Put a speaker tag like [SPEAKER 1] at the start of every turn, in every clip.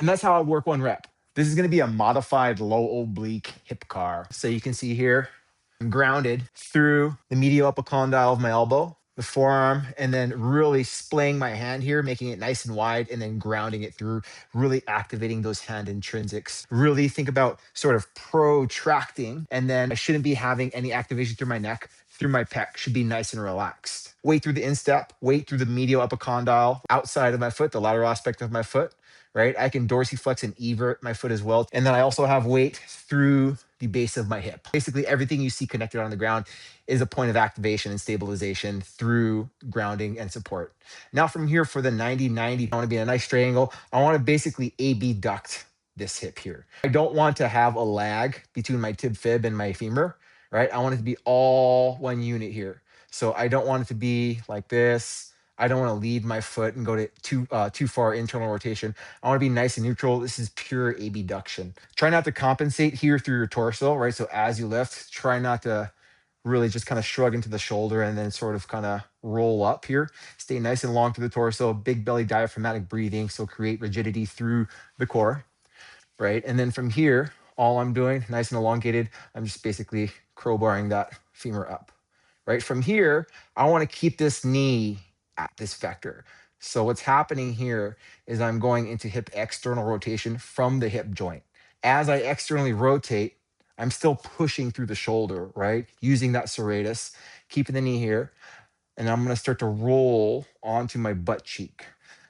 [SPEAKER 1] And that's how I work one rep. This is gonna be a modified low oblique hip car. So you can see here, I'm grounded through the medial epicondyle of my elbow, the forearm, and then really splaying my hand here, making it nice and wide, and then grounding it through, really activating those hand intrinsics. Really think about sort of protracting, and then I shouldn't be having any activation through my neck, through my pec, should be nice and relaxed. Weight through the instep, weight through the medial epicondyle, outside of my foot, the lateral aspect of my foot, right? I can dorsiflex and evert my foot as well. And then I also have weight through the base of my hip. Basically, everything you see connected on the ground is a point of activation and stabilization through grounding and support. Now from here for the 90-90, I want to be in a nice triangle. I want to basically abduct this hip here. I don't want to have a lag between my tib fib and my femur, right? I want it to be all one unit here. So I don't want it to be like this. I don't want to lead my foot and go to too far internal rotation. I want to be nice and neutral. This is pure abduction. Try not to compensate here through your torso, right? So as you lift, try not to really just kind of shrug into the shoulder and then sort of kind of roll up here. Stay nice and long through the torso, big belly diaphragmatic breathing. So create rigidity through the core, right? And then from here, all I'm doing, nice and elongated, I'm just basically crowbarring that femur up, right? From here, I want to keep this knee at this vector. So what's happening here is I'm going into hip external rotation from the hip joint. As I externally rotate, I'm still pushing through the shoulder, right? Using that serratus, keeping the knee here. And I'm going to start to roll onto my butt cheek,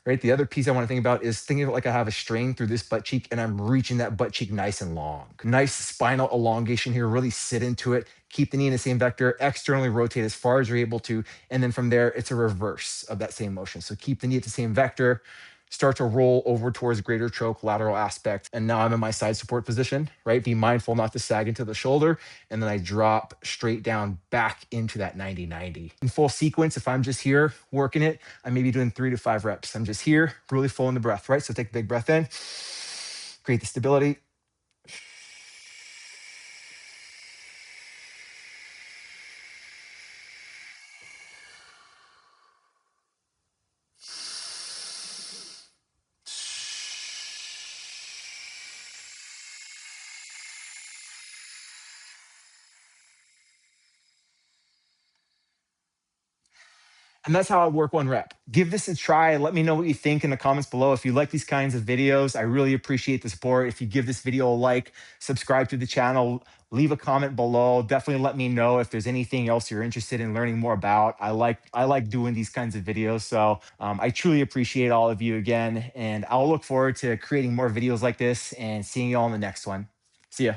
[SPEAKER 1] right? The other piece I want to think about is thinking of it like I have a string through this butt cheek and I'm reaching that butt cheek nice and long. Nice spinal elongation here, really sit into it. Keep the knee in the same vector, externally rotate as far as you're able to. And then from there, it's a reverse of that same motion. So keep the knee at the same vector, start to roll over towards greater choke, lateral aspect. And now I'm in my side support position, right? Be mindful not to sag into the shoulder. And then I drop straight down back into that 90-90. In full sequence, if I'm just here working it, I may be doing 3 to 5 reps. I'm just here, really full in the breath, right? So take a big breath in, create the stability. And that's how I work one rep. Give this a try. Let me know what you think in the comments below. If you like these kinds of videos, I really appreciate the support. If you give this video a like, subscribe to the channel, leave a comment below. Definitely let me know if there's anything else you're interested in learning more about. I like doing these kinds of videos. So I truly appreciate all of you again. And I'll look forward to creating more videos like this and seeing you all in the next one. See ya.